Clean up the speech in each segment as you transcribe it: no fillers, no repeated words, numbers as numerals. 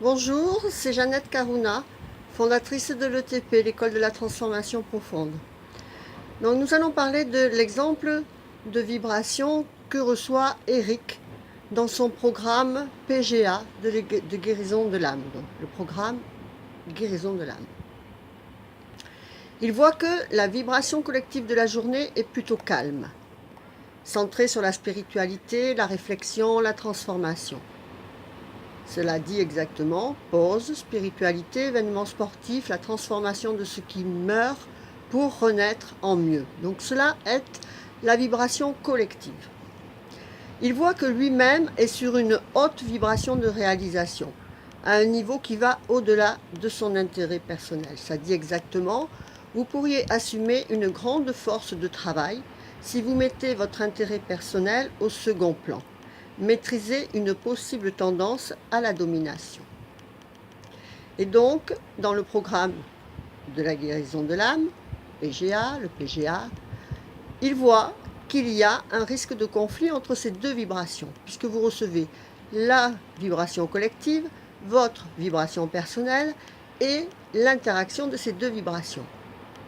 Bonjour, c'est Jeannette Karuna, fondatrice de l'ETP, l'école de la transformation profonde. Donc nous allons parler de l'exemple de vibration que reçoit Eric dans son programme PGA de guérison de l'âme. Donc le programme guérison de l'âme. Il voit que la vibration collective de la journée est plutôt calme, centrée sur la spiritualité, la réflexion, la transformation. Cela dit exactement pause, spiritualité, événements sportifs, la transformation de ce qui meurt pour renaître en mieux. Donc cela est la vibration collective. Il voit que lui-même est sur une haute vibration de réalisation, à un niveau qui va au-delà de son intérêt personnel. Ça dit exactement, vous pourriez assumer une grande force de travail si vous mettez votre intérêt personnel au second plan. Maîtriser une possible tendance à la domination. Et donc, dans le programme de la guérison de l'âme, le PGA, il voit qu'il y a un risque de conflit entre ces deux vibrations, puisque vous recevez la vibration collective, votre vibration personnelle et l'interaction de ces deux vibrations.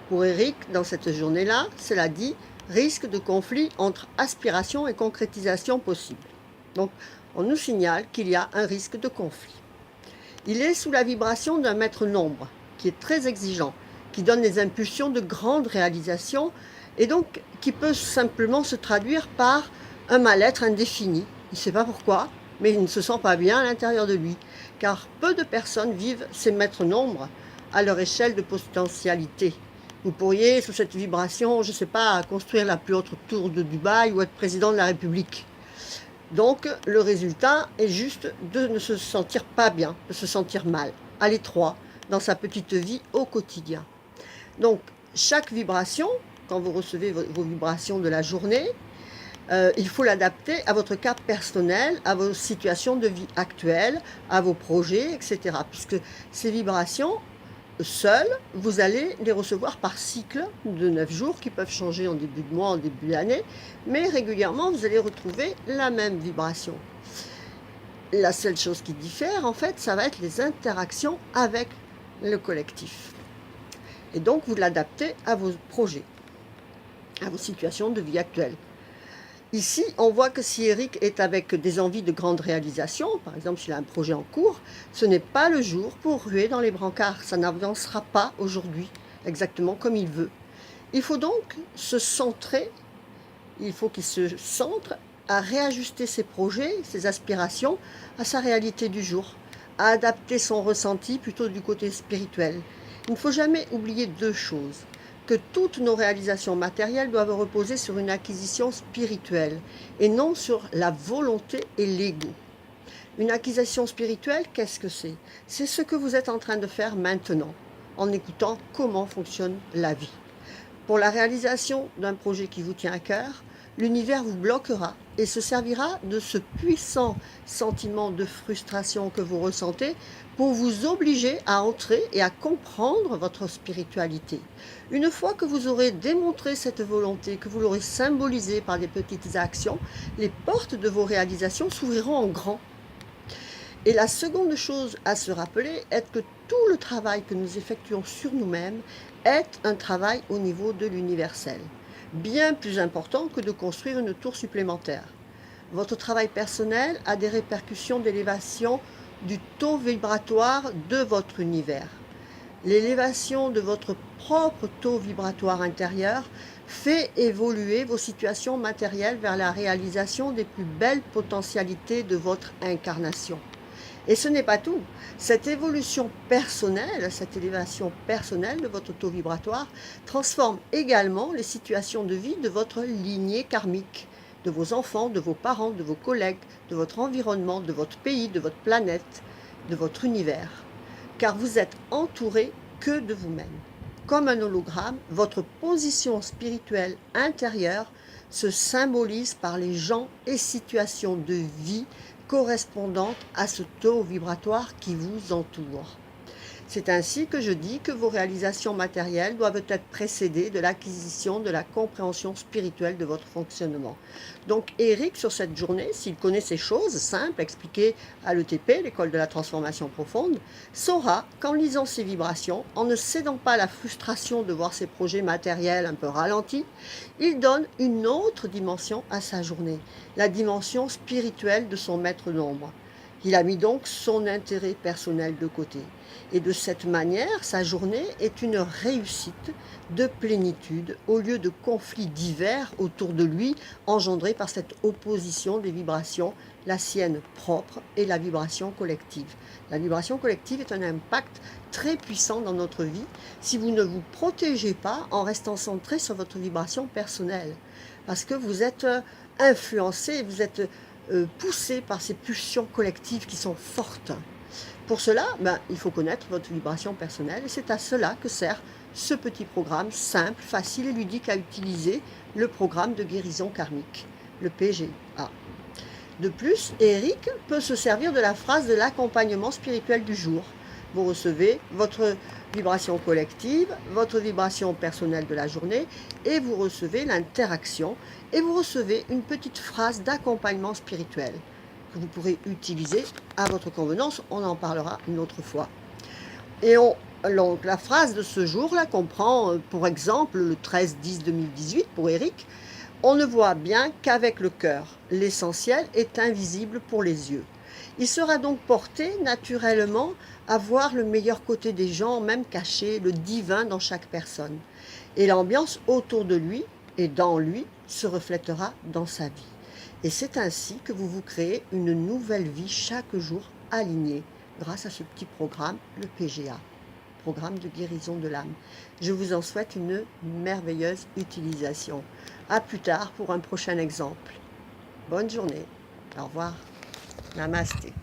Pour Eric, dans cette journée-là, cela dit risque de conflit entre aspiration et concrétisation possible. Donc, on nous signale qu'il y a un risque de conflit. Il est sous la vibration d'un maître nombre, qui est très exigeant, qui donne des impulsions de grande réalisation, et donc qui peut simplement se traduire par un mal-être indéfini. Il ne sait pas pourquoi, mais il ne se sent pas bien à l'intérieur de lui, car peu de personnes vivent ces maîtres nombres à leur échelle de potentialité. Vous pourriez, sous cette vibration, je ne sais pas, construire la plus haute tour de Dubaï ou être président de la République. Donc le résultat est juste de ne se sentir pas bien, de se sentir mal, à l'étroit, dans sa petite vie au quotidien. Donc chaque vibration, quand vous recevez vos vibrations de la journée, il faut l'adapter à votre cas personnel, à vos situations de vie actuelles, à vos projets, etc. Puisque ces vibrations, seuls, vous allez les recevoir par cycle de 9 jours qui peuvent changer en début de mois, en début d'année, mais régulièrement vous allez retrouver la même vibration. La seule chose qui diffère, en fait, ça va être les interactions avec le collectif. Et donc vous l'adaptez à vos projets, à vos situations de vie actuelles. Ici, on voit que si Eric est avec des envies de grande réalisation, par exemple s'il a un projet en cours, ce n'est pas le jour pour ruer dans les brancards. Ça n'avancera pas aujourd'hui exactement comme il veut. Il faut donc se centrer, il faut qu'il se centre à réajuster ses projets, ses aspirations à sa réalité du jour, à adapter son ressenti plutôt du côté spirituel. Il ne faut jamais oublier deux choses. Que toutes nos réalisations matérielles doivent reposer sur une acquisition spirituelle et non sur la volonté et l'ego. Une acquisition spirituelle, qu'est-ce que c'est? C'est ce que vous êtes en train de faire maintenant, en écoutant comment fonctionne la vie. Pour la réalisation d'un projet qui vous tient à cœur, l'univers vous bloquera et se servira de ce puissant sentiment de frustration que vous ressentez pour vous obliger à entrer et à comprendre votre spiritualité. Une fois que vous aurez démontré cette volonté, que vous l'aurez symbolisée par des petites actions, les portes de vos réalisations s'ouvriront en grand. Et la seconde chose à se rappeler est que tout le travail que nous effectuons sur nous-mêmes est un travail au niveau de l'universel, bien plus important que de construire une tour supplémentaire. Votre travail personnel a des répercussions d'élévation du taux vibratoire de votre univers. L'élévation de votre propre taux vibratoire intérieur fait évoluer vos situations matérielles vers la réalisation des plus belles potentialités de votre incarnation. Et ce n'est pas tout. Cette évolution personnelle, cette élévation personnelle de votre taux vibratoire transforme également les situations de vie de votre lignée karmique, de vos enfants, de vos parents, de vos collègues, de votre environnement, de votre pays, de votre planète, de votre univers. Car vous êtes entouré que de vous-même. Comme un hologramme, votre position spirituelle intérieure se symbolise par les gens et situations de vie correspondantes à ce taux vibratoire qui vous entoure. C'est ainsi que je dis que vos réalisations matérielles doivent être précédées de l'acquisition de la compréhension spirituelle de votre fonctionnement. Donc Eric, sur cette journée, s'il connaît ces choses simples expliquées à l'ETP, l'école de la transformation profonde, saura qu'en lisant ces vibrations, en ne cédant pas à la frustration de voir ses projets matériels un peu ralentis, il donne une autre dimension à sa journée, la dimension spirituelle de son maître d'ombre. Il a mis donc son intérêt personnel de côté. Et de cette manière, sa journée est une réussite de plénitude au lieu de conflits divers autour de lui engendrés par cette opposition des vibrations, la sienne propre et la vibration collective. La vibration collective est un impact très puissant dans notre vie si vous ne vous protégez pas en restant centré sur votre vibration personnelle. Parce que vous êtes influencé, vous êtes poussé par ces pulsions collectives qui sont fortes. Pour cela, il faut connaître votre vibration personnelle et c'est à cela que sert ce petit programme simple, facile et ludique à utiliser, le programme de guérison karmique, le PGA. De plus, Eric peut se servir de la phrase de l'accompagnement spirituel du jour. Vous recevez votre vibration collective, votre vibration personnelle de la journée et vous recevez l'interaction et vous recevez une petite phrase d'accompagnement spirituel que vous pourrez utiliser à votre convenance. On en parlera une autre fois. Et donc, la phrase de ce jour-là comprend, pour exemple, le 13-10-2018 pour Eric, on ne voit bien qu'avec le cœur. L'essentiel est invisible pour les yeux. Il sera donc porté naturellement à voir le meilleur côté des gens, même caché, le divin dans chaque personne. Et l'ambiance autour de lui et dans lui se reflètera dans sa vie. Et c'est ainsi que vous vous créez une nouvelle vie chaque jour alignée grâce à ce petit programme, le PGA, programme de guérison de l'âme. Je vous en souhaite une merveilleuse utilisation. À plus tard pour un prochain exemple. Bonne journée. Au revoir. Namasté.